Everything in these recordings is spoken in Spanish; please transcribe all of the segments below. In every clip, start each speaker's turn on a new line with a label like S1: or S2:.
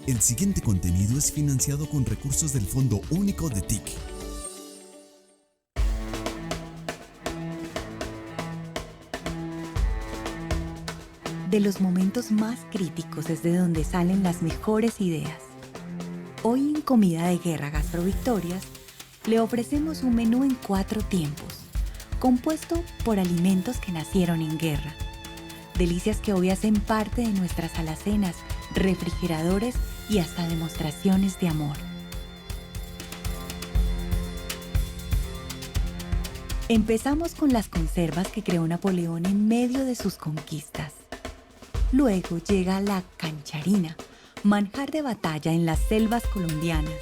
S1: El siguiente contenido es financiado con recursos del Fondo Único de TIC.
S2: De los momentos más críticos es de donde salen las mejores ideas. Hoy en Comida de Guerra Gastrovictorias le ofrecemos un menú en 4 tiempos, compuesto por alimentos que nacieron en guerra. Delicias que hoy hacen parte de nuestras alacenas, refrigeradores y hasta demostraciones de amor. Empezamos con las conservas que creó Napoleón en medio de sus conquistas. Luego llega la cancharina, manjar de batalla en las selvas colombianas.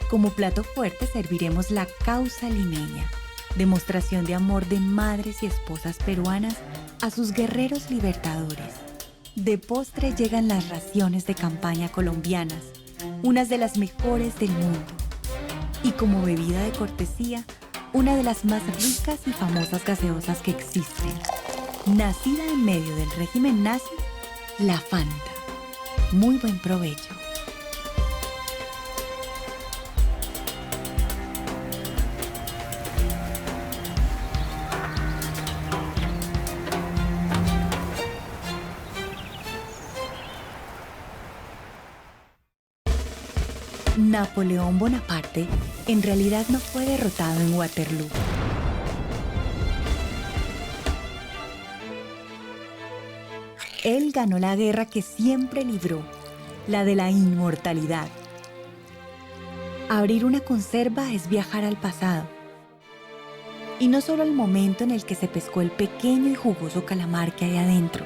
S2: Como plato fuerte serviremos la causa limeña, demostración de amor de madres y esposas peruanas a sus guerreros libertadores. De postre llegan las raciones de campaña colombianas, unas de las mejores del mundo. Y como bebida de cortesía, una de las más ricas y famosas gaseosas que existen. Nacida en medio del régimen nazi, la Fanta. Muy buen provecho. Napoleón Bonaparte en realidad no fue derrotado en Waterloo. Él ganó la guerra que siempre libró, la de la inmortalidad. Abrir una conserva es viajar al pasado. Y no solo al momento en el que se pescó el pequeño y jugoso calamar que hay adentro.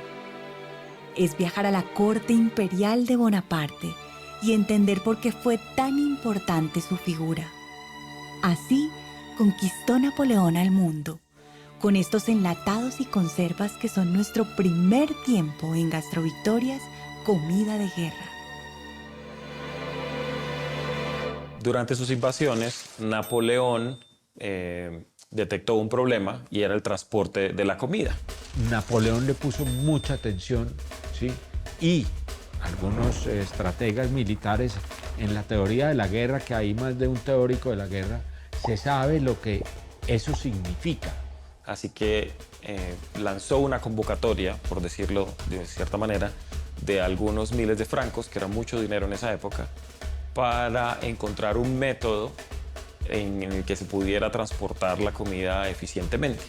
S2: Es viajar a la corte imperial de Bonaparte y entender por qué fue tan importante su figura. Así conquistó Napoleón al mundo, con estos enlatados y conservas que son nuestro primer tiempo en Gastrovictorias, comida de guerra.
S3: Durante sus invasiones, Napoleón detectó un problema y era el transporte de la comida.
S4: Napoleón le puso mucha atención, ¿sí? Y algunos estrategas militares, en la teoría de la guerra, que hay más de un teórico de la guerra, se sabe lo que eso significa.
S3: Así que lanzó una convocatoria, por decirlo de cierta manera, de algunos miles de francos, que era mucho dinero en esa época, para encontrar un método en el que se pudiera transportar la comida eficientemente.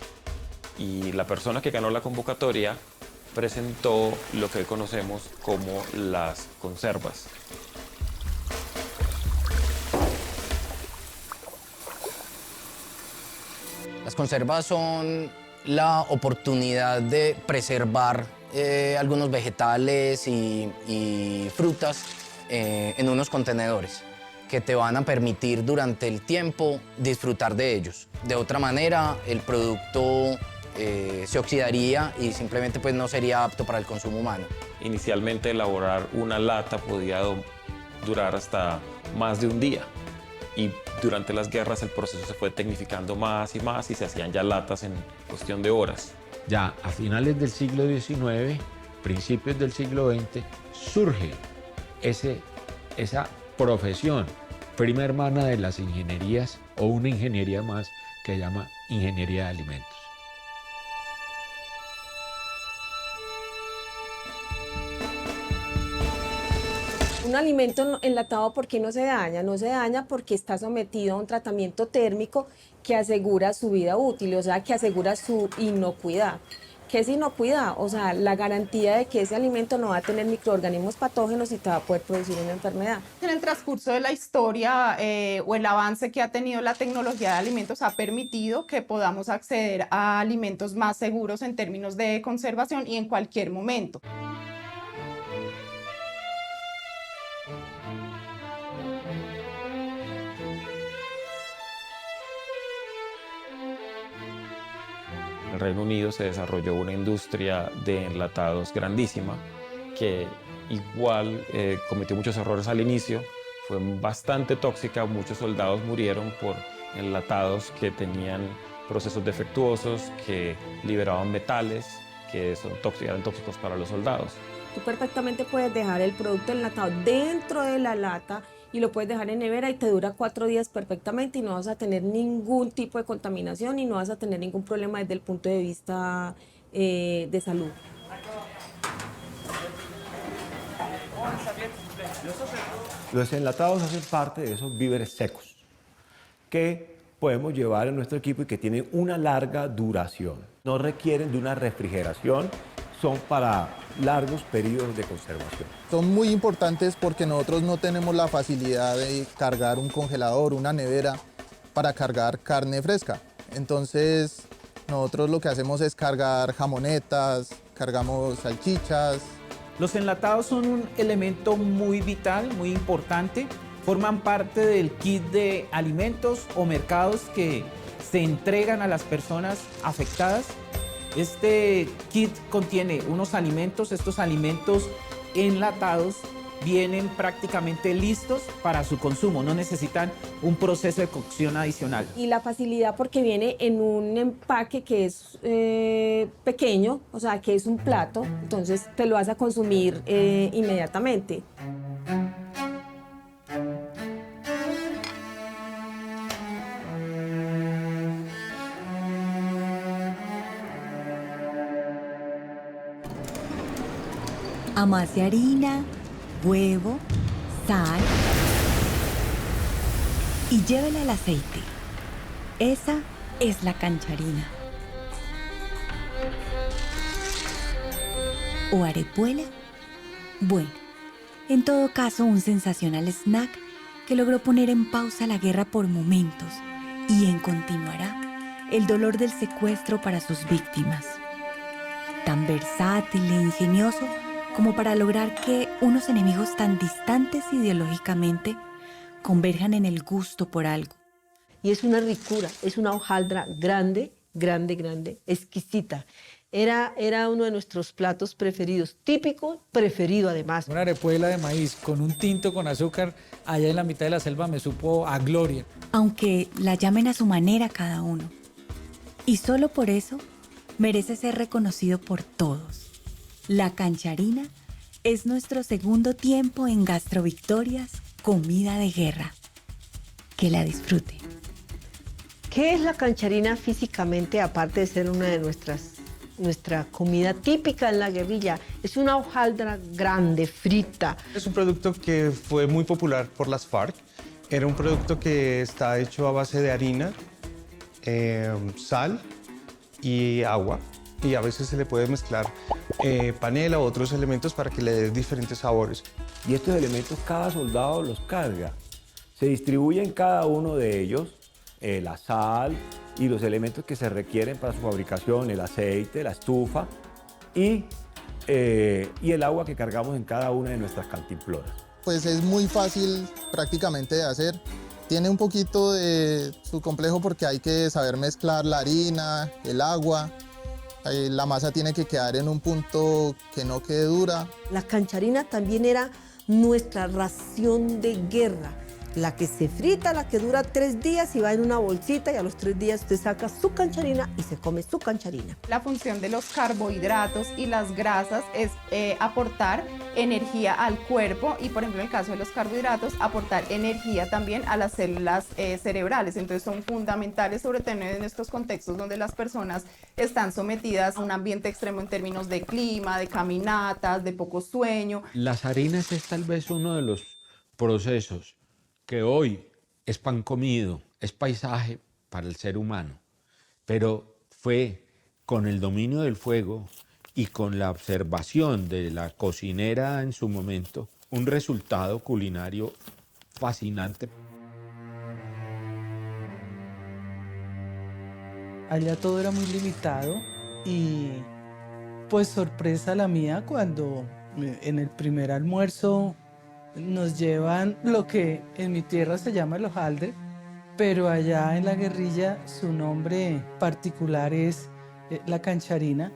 S3: Y la persona que ganó la convocatoria presentó lo que hoy conocemos como las conservas.
S5: Las conservas son la oportunidad de preservar algunos vegetales y frutas en unos contenedores que te van a permitir durante el tiempo disfrutar de ellos. De otra manera, el producto se oxidaría y simplemente pues, no sería apto para el consumo humano.
S3: Inicialmente, elaborar una lata podía durar hasta más de un día. Y durante las guerras el proceso se fue tecnificando más y más y se hacían ya latas en cuestión de horas.
S4: Ya a finales del siglo XIX, principios del siglo XX, surge esa profesión, prima hermana de las ingenierías o una ingeniería más que se llama ingeniería de alimentos.
S6: Un alimento enlatado, ¿por qué no se daña? No se daña porque está sometido a un tratamiento térmico que asegura su vida útil, o sea, que asegura su inocuidad. ¿Qué es inocuidad? O sea, la garantía de que ese alimento no va a tener microorganismos patógenos y te va a poder producir una enfermedad.
S7: En el transcurso de la historia o el avance que ha tenido la tecnología de alimentos ha permitido que podamos acceder a alimentos más seguros en términos de conservación y en cualquier momento.
S3: En el Reino Unido se desarrolló una industria de enlatados grandísima que igual cometió muchos errores al inicio, fue bastante tóxica, muchos soldados murieron por enlatados que tenían procesos defectuosos, que liberaban metales, que eran tóxicos para los soldados.
S6: Tú perfectamente puedes dejar el producto enlatado dentro de la lata y lo puedes dejar en nevera y te dura 4 días perfectamente y no vas a tener ningún tipo de contaminación y no vas a tener ningún problema desde el punto de vista de salud.
S8: Los enlatados hacen parte de esos víveres secos que podemos llevar en nuestro equipo y que tienen una larga duración. No requieren de una refrigeración, son para largos periodos de conservación.
S9: Son muy importantes porque nosotros no tenemos la facilidad de cargar un congelador, una nevera para cargar carne fresca. Entonces nosotros lo que hacemos es cargar jamonetas, cargamos salchichas.
S10: Los enlatados son un elemento muy vital, muy importante. Forman parte del kit de alimentos o mercados que se entregan a las personas afectadas. Este kit contiene unos alimentos, estos alimentos enlatados vienen prácticamente listos para su consumo, no necesitan un proceso de cocción adicional.
S6: Y la facilidad porque viene en un empaque que es pequeño, o sea, que es un plato, entonces te lo vas a consumir inmediatamente.
S2: Amase harina, huevo, sal y llévela al aceite. Esa es la cancharina. ¿O arepuela? Bueno, en todo caso un sensacional snack que logró poner en pausa la guerra por momentos y en continuará el dolor del secuestro para sus víctimas. Tan versátil e ingenioso como para lograr que unos enemigos tan distantes ideológicamente converjan en el gusto por algo.
S11: Y es una ricura, es una hojaldra grande, grande, grande, exquisita. Era uno de nuestros platos preferidos, típico, preferido además.
S12: Una arepuela de maíz con un tinto con azúcar allá en la mitad de la selva me supo a gloria.
S2: Aunque la llamen a su manera cada uno. Y solo por eso merece ser reconocido por todos. La cancharina es nuestro segundo tiempo en Gastrovictorias, comida de guerra. Que la disfrute.
S11: ¿Qué es la cancharina físicamente, aparte de ser una de nuestra comida típica en la guerrilla? Es una hojaldra grande, frita.
S13: Es un producto que fue muy popular por las FARC. Era un producto que está hecho a base de harina, sal y agua. Y a veces se le puede mezclar panela u otros elementos para que le dé diferentes sabores.
S8: Y estos elementos cada soldado los carga. Se distribuyen cada uno de ellos, la sal y los elementos que se requieren para su fabricación, el aceite, la estufa y el agua que cargamos en cada una de nuestras cantimploras.
S9: Pues es muy fácil prácticamente de hacer. Tiene un poquito de su complejo porque hay que saber mezclar la harina, el agua. La masa tiene que quedar en un punto que no quede dura.
S11: La cancharina también era nuestra ración de guerra. La que se frita, la que dura 3 días y va en una bolsita y a los 3 días usted saca su cancharina y se come su cancharina.
S7: La función de los carbohidratos y las grasas es aportar energía al cuerpo y, por ejemplo, en el caso de los carbohidratos, aportar energía también a las células cerebrales. Entonces son fundamentales, sobre todo en estos contextos donde las personas están sometidas a un ambiente extremo en términos de clima, de caminatas, de poco sueño.
S4: Las harinas es tal vez uno de los procesos que hoy es pan comido, es paisaje para el ser humano, pero fue con el dominio del fuego y con la observación de la cocinera en su momento, un resultado culinario fascinante.
S12: Allá todo era muy limitado y pues sorpresa la mía cuando en el primer almuerzo nos llevan lo que en mi tierra se llama el hojaldre, pero allá en la guerrilla su nombre particular es la cancharina.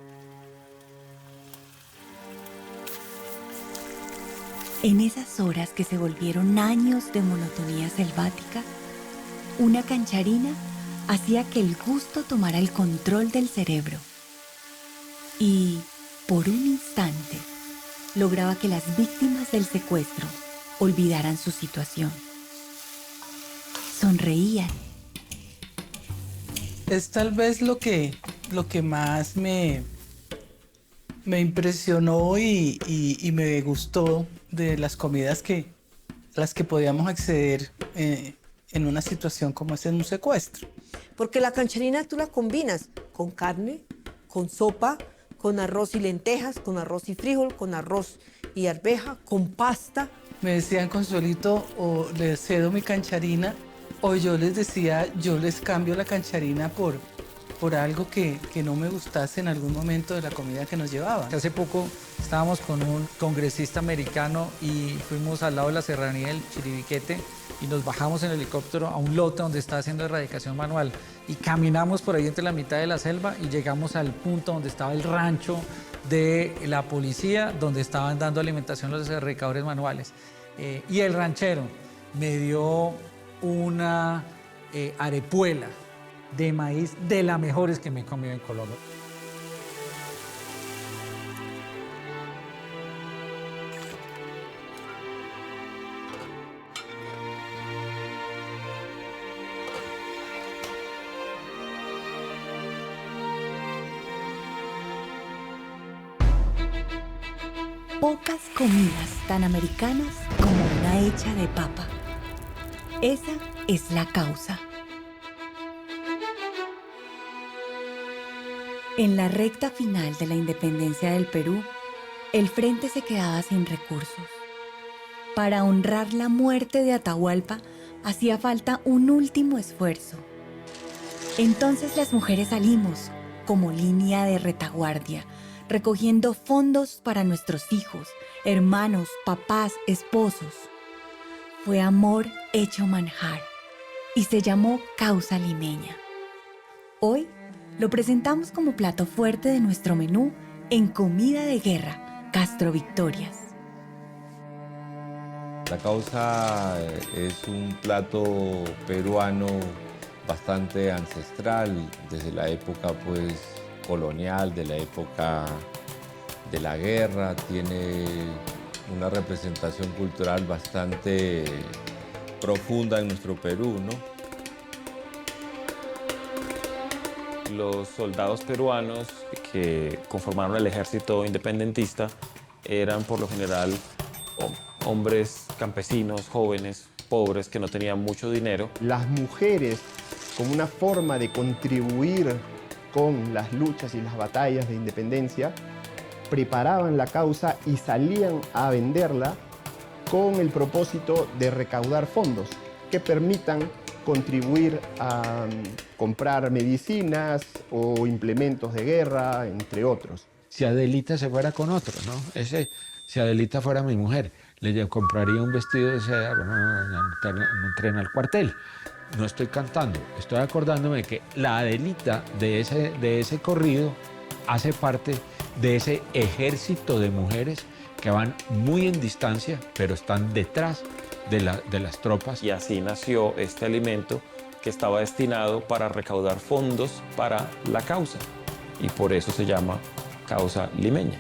S2: En esas horas que se volvieron años de monotonía selvática, una cancharina hacía que el gusto tomara el control del cerebro. Y, por un instante, lograba que las víctimas del secuestro olvidaran su situación. Sonreían.
S12: Es tal vez lo que más me impresionó y me gustó de las comidas las que podíamos acceder en una situación como es en un secuestro.
S11: Porque la cancharina tú la combinas con carne, con sopa, con arroz y lentejas, con arroz y frijol, con arroz y arveja, con pasta.
S12: Me decían, Consuelito, o les cedo mi cancharina, o yo les decía, yo les cambio la cancharina por algo que no me gustase en algún momento de la comida que nos llevaban.
S14: Hace poco estábamos con un congresista americano y fuimos al lado de la serranía del Chiribiquete y nos bajamos en helicóptero a un lote donde está haciendo erradicación manual y caminamos por ahí entre la mitad de la selva y llegamos al punto donde estaba el rancho de la policía, donde estaban dando alimentación a los erradicadores manuales. Y el ranchero me dio una arepuela de maíz de las mejores que me he comido en Colombia.
S2: Pocas comidas tan americanas como una hecha de papa. Esa es la causa. En la recta final de la independencia del Perú, el frente se quedaba sin recursos. Para honrar la muerte de Atahualpa, hacía falta un último esfuerzo. Entonces las mujeres salimos como línea de retaguardia, recogiendo fondos para nuestros hijos, hermanos, papás, esposos. Fue amor hecho manjar y se llamó Causa Limeña. Hoy lo presentamos como plato fuerte de nuestro menú en Comida de Guerra, Castro Victorias.
S15: La causa es un plato peruano bastante ancestral, desde la época pues colonial, de la época de la guerra. Tiene una representación cultural bastante profunda en nuestro Perú, ¿no?
S3: Los soldados peruanos que conformaron el ejército independentista eran por lo general hombres campesinos, jóvenes, pobres, que no tenían mucho dinero.
S16: Las mujeres, como una forma de contribuir con las luchas y las batallas de independencia, preparaban la causa y salían a venderla con el propósito de recaudar fondos que permitan contribuir a comprar medicinas o implementos de guerra, entre otros.
S4: Si Adelita se fuera con otro, ¿no? Si Adelita fuera mi mujer, le compraría un vestido de seda, en un tren al cuartel. No estoy cantando, estoy acordándome que la Adelita de ese corrido hace parte de ese ejército de mujeres que van muy en distancia, pero están detrás de las tropas.
S3: Y así nació este alimento que estaba destinado para recaudar fondos para la causa. Y por eso se llama Causa Limeña.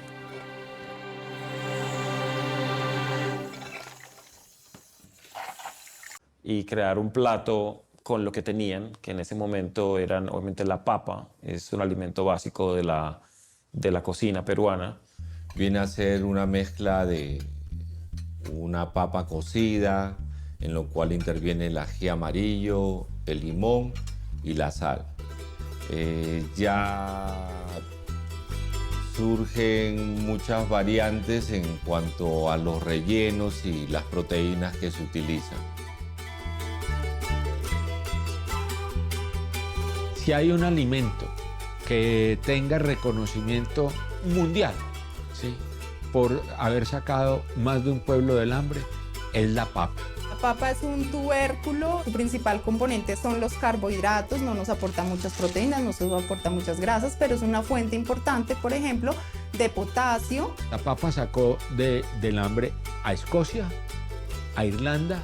S3: Y crear un plato con lo que tenían, que en ese momento eran obviamente la papa, es un alimento básico de la cocina peruana.
S15: Viene a ser una mezcla de una papa cocida, en lo cual interviene el ají amarillo, el limón y la sal. Ya surgen muchas variantes en cuanto a los rellenos y las proteínas que se utilizan.
S4: Si hay un alimento que tenga reconocimiento mundial, ¿sí?, por haber sacado más de un pueblo del hambre, es la papa.
S7: La papa es un tubérculo, su principal componente son los carbohidratos, no nos aporta muchas proteínas, no nos aporta muchas grasas, pero es una fuente importante, por ejemplo, de potasio.
S4: La papa sacó del hambre a Escocia, a Irlanda,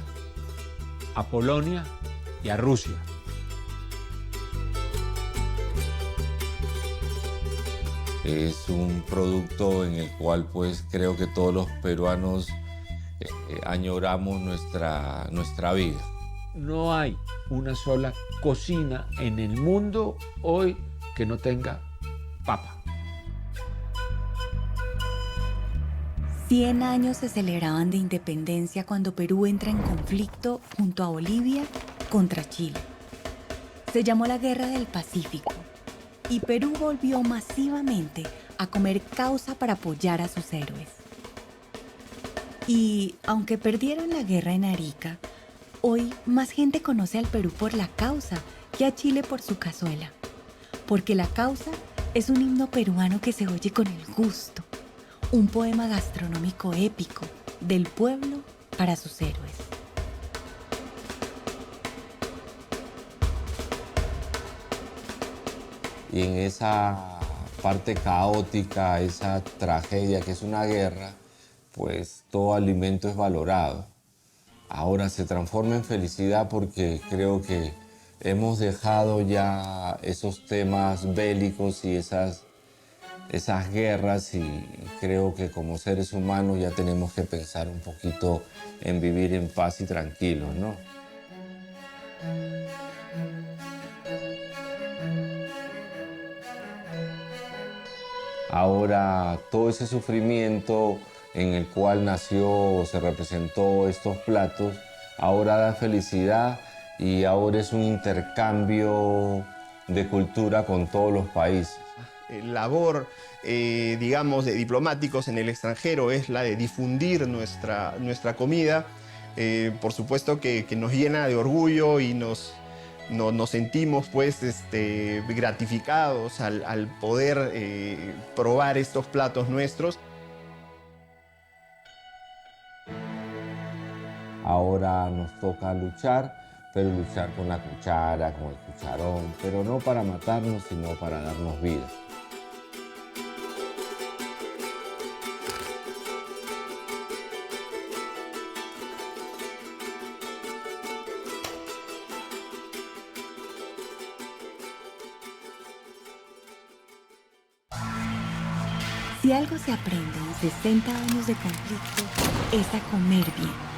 S4: a Polonia y a Rusia.
S15: Es un producto en el cual pues creo que todos los peruanos añoramos nuestra vida.
S4: No hay una sola cocina en el mundo hoy que no tenga papa.
S2: 100 años se celebraban de independencia cuando Perú entra en conflicto junto a Bolivia contra Chile. Se llamó la Guerra del Pacífico y Perú volvió masivamente a comer causa para apoyar a sus héroes. Y aunque perdieron la guerra en Arica, hoy más gente conoce al Perú por la causa que a Chile por su cazuela. Porque la causa es un himno peruano que se oye con el gusto. Un poema gastronómico épico del pueblo para sus héroes.
S15: Y en esa parte caótica, esa tragedia que es una guerra, pues todo alimento es valorado. Ahora se transforma en felicidad porque creo que hemos dejado ya esos temas bélicos y esas guerras, y creo que como seres humanos ya tenemos que pensar un poquito en vivir en paz y tranquilos, ¿no? Ahora todo ese sufrimiento en el cual nació o se representó estos platos, ahora da felicidad y ahora es un intercambio de cultura con todos los países.
S16: Labor, digamos, de diplomáticos en el extranjero es la de difundir nuestra comida. Por supuesto que nos llena de orgullo y nos sentimos pues gratificados al poder probar estos platos nuestros.
S15: Ahora nos toca luchar, pero luchar con la cuchara, con el cucharón, pero no para matarnos, sino para darnos vida.
S2: Si algo se aprende en 60 años de conflicto, es a comer bien.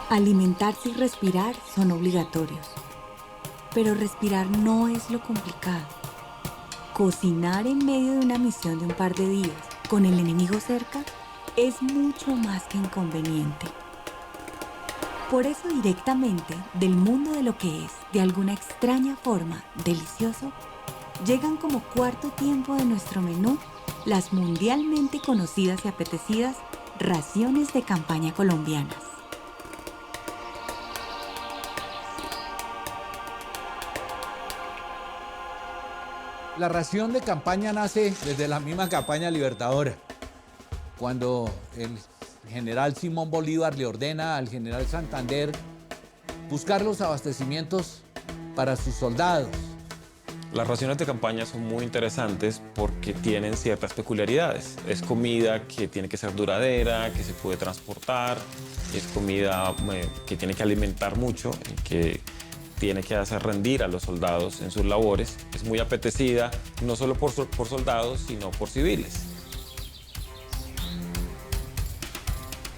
S2: Alimentarse y respirar son obligatorios, pero respirar no es lo complicado. Cocinar en medio de una misión de un par de días con el enemigo cerca es mucho más que inconveniente. Por eso directamente del mundo de lo que es, de alguna extraña forma, delicioso, llegan como cuarto tiempo de nuestro menú las mundialmente conocidas y apetecidas raciones de campaña colombianas.
S10: La ración de campaña nace desde la misma campaña libertadora, cuando el general Simón Bolívar le ordena al general Santander buscar los abastecimientos para sus soldados.
S3: Las raciones de campaña son muy interesantes porque tienen ciertas peculiaridades. Es comida que tiene que ser duradera, que se puede transportar, es comida que tiene que alimentar mucho, que tiene que hacer rendir a los soldados en sus labores. Es muy apetecida, no solo por soldados, sino por civiles.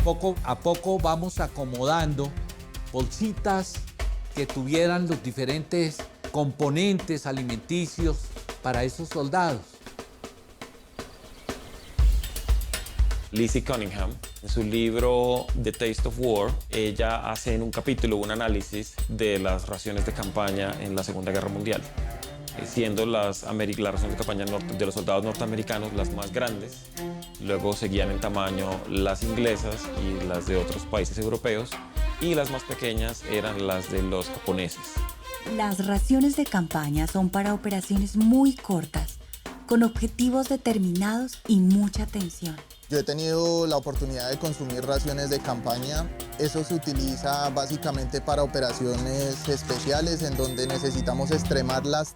S10: Poco a poco vamos acomodando bolsitas que tuvieran los diferentes componentes alimenticios para esos soldados.
S3: Lizzie Cunningham, en su libro The Taste of War, ella hace en un capítulo un análisis de las raciones de campaña en la Segunda Guerra Mundial, siendo las raciones de campaña de los soldados norteamericanos las más grandes. Luego seguían en tamaño las inglesas y las de otros países europeos, y las más pequeñas eran las de los japoneses.
S2: Las raciones de campaña son para operaciones muy cortas, con objetivos determinados y mucha atención.
S9: Yo he tenido la oportunidad de consumir raciones de campaña. Eso se utiliza básicamente para operaciones especiales en donde necesitamos extremar las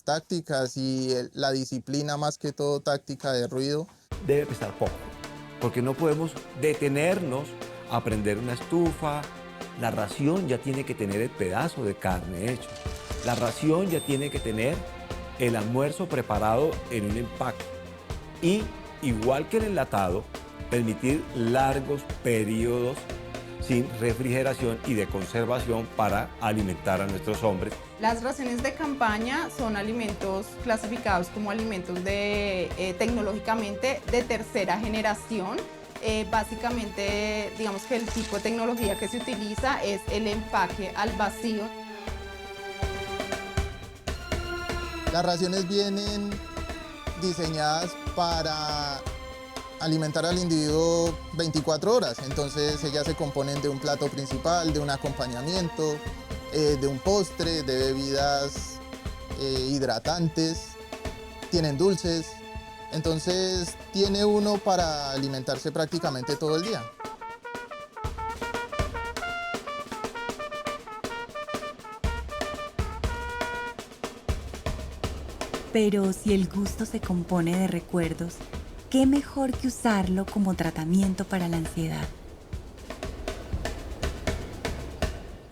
S9: tácticas y la disciplina, más que todo táctica de ruido.
S8: Debe pesar poco, porque no podemos detenernos a prender una estufa, La ración ya tiene que tener el pedazo de carne hecho. La ración ya tiene que tener el almuerzo preparado en un empaque. Y, igual que el enlatado, permitir largos periodos sin refrigeración y de conservación para alimentar a nuestros hombres.
S7: Las raciones de campaña son alimentos clasificados como alimentos tecnológicamente de tercera generación. Básicamente, digamos que el tipo de tecnología que se utiliza es el empaque al vacío.
S9: Las raciones vienen diseñadas para alimentar al individuo 24 horas, entonces ellas se componen de un plato principal, de un acompañamiento, de un postre, de bebidas hidratantes, tienen dulces, entonces tiene uno para alimentarse prácticamente todo el día.
S2: Pero si el gusto se compone de recuerdos, ¿qué mejor que usarlo como tratamiento para la ansiedad?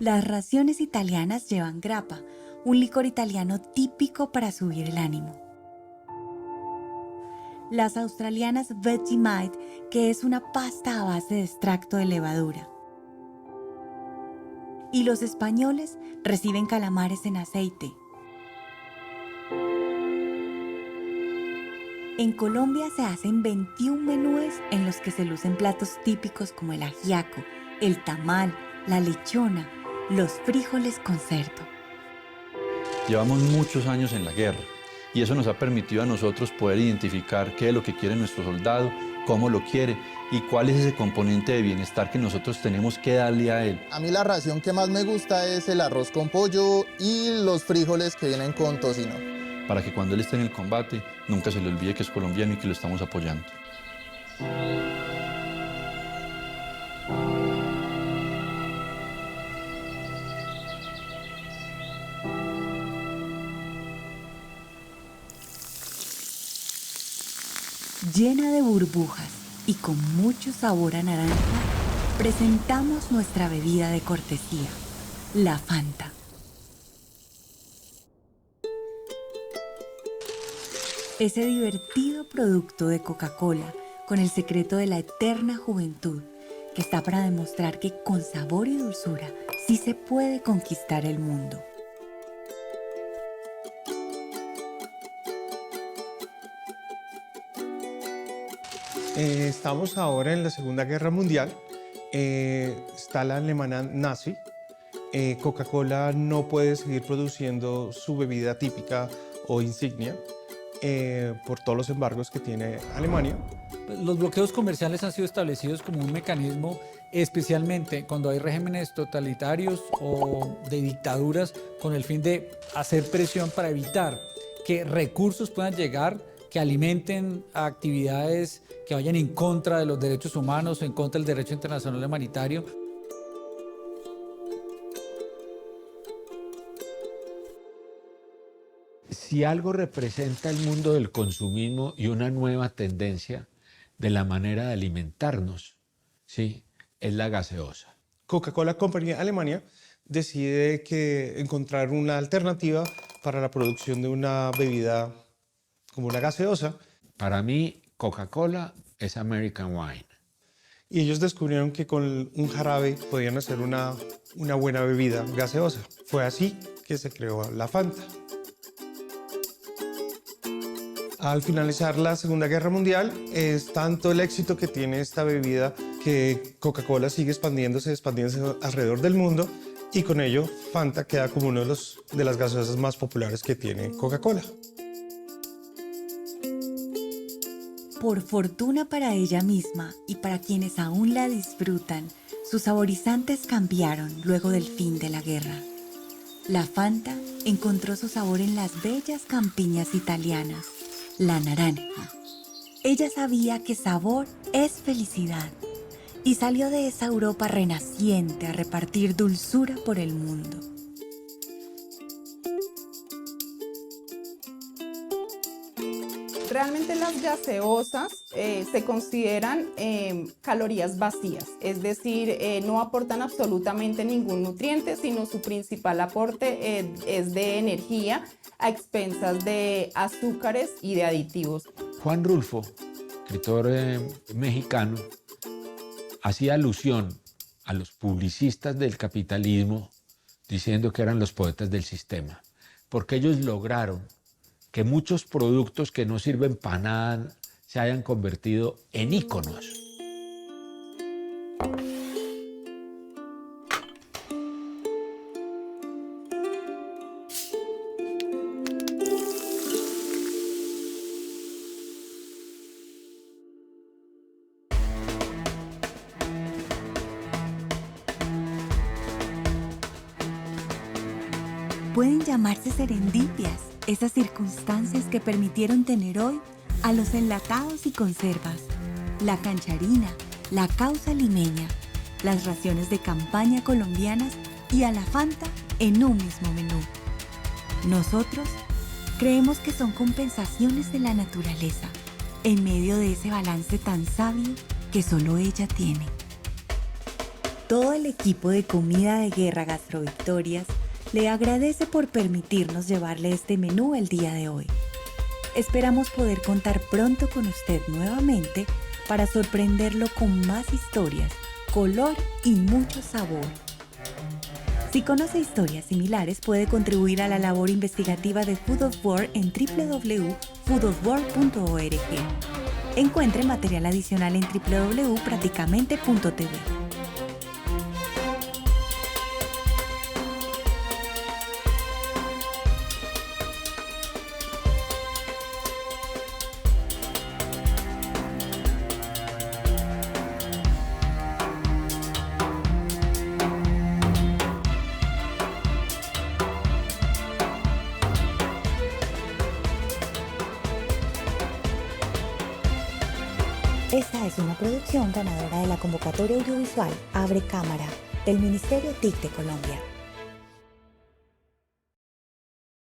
S2: Las raciones italianas llevan grappa, un licor italiano típico para subir el ánimo. Las australianas Vegemite, que es una pasta a base de extracto de levadura. Y los españoles reciben calamares en aceite. En Colombia se hacen 21 menúes en los que se lucen platos típicos como el ajiaco, el tamal, la lechona, los frijoles con cerdo.
S17: Llevamos muchos años en la guerra y eso nos ha permitido a nosotros poder identificar qué es lo que quiere nuestro soldado, cómo lo quiere y cuál es ese componente de bienestar que nosotros tenemos que darle a él.
S9: A mí la ración que más me gusta es el arroz con pollo y los frijoles que vienen con tocino.
S17: Para que cuando él esté en el combate, nunca se le olvide que es colombiano y que lo estamos apoyando.
S2: Llena de burbujas y con mucho sabor a naranja, presentamos nuestra bebida de cortesía, la Fanta. Ese divertido producto de Coca-Cola con el secreto de la eterna juventud que está para demostrar que con sabor y dulzura sí se puede conquistar el mundo.
S13: Estamos ahora en la Segunda Guerra Mundial. Está la Alemania nazi. Coca-Cola no puede seguir produciendo su bebida típica o insignia por todos los embargos que tiene Alemania.
S14: Los bloqueos comerciales han sido establecidos como un mecanismo, especialmente cuando hay regímenes totalitarios o de dictaduras, con el fin de hacer presión para evitar que recursos puedan llegar que alimenten a actividades que vayan en contra de los derechos humanos o en contra del derecho internacional humanitario.
S4: Si algo representa el mundo del consumismo y una nueva tendencia de la manera de alimentarnos, ¿sí?, es la gaseosa.
S13: Coca-Cola Company Alemania decide encontrar una alternativa para la producción de una bebida como una gaseosa.
S4: Para mí, Coca-Cola es American Wine.
S13: Y ellos descubrieron que con un jarabe podían hacer una buena bebida gaseosa. Fue así que se creó la Fanta. Al finalizar la Segunda Guerra Mundial, es tanto el éxito que tiene esta bebida que Coca-Cola sigue expandiéndose alrededor del mundo y con ello Fanta queda como uno de las gaseosas más populares que tiene Coca-Cola.
S2: Por fortuna para ella misma y para quienes aún la disfrutan, sus saborizantes cambiaron luego del fin de la guerra. La Fanta encontró su sabor en las bellas campiñas italianas, la naranja. Ella sabía que sabor es felicidad y salió de esa Europa renaciente a repartir dulzura por el mundo.
S7: Realmente las gaseosas se consideran calorías vacías, es decir, no aportan absolutamente ningún nutriente, sino su principal aporte es de energía a expensas de azúcares y de aditivos.
S4: Juan Rulfo, escritor mexicano, hacía alusión a los publicistas del capitalismo diciendo que eran los poetas del sistema, porque ellos lograron que muchos productos que no sirven para nada se hayan convertido en íconos.
S2: Pueden llamarse serendipias esas circunstancias que permitieron tener hoy a los enlatados y conservas, la cancharina, la causa limeña, las raciones de campaña colombianas y a la Fanta en un mismo menú. Nosotros creemos que son compensaciones de la naturaleza en medio de ese balance tan sabio que solo ella tiene. Todo el equipo de Comida de Guerra Gastrovictorias le agradece por permitirnos llevarle este menú el día de hoy. Esperamos poder contar pronto con usted nuevamente para sorprenderlo con más historias, color y mucho sabor. Si conoce historias similares, puede contribuir a la labor investigativa de Food of War en www.foodofwar.org. Encuentre material adicional en www.praticamente.tv. Esta es una producción ganadora de la convocatoria audiovisual Abre Cámara del Ministerio TIC de Colombia.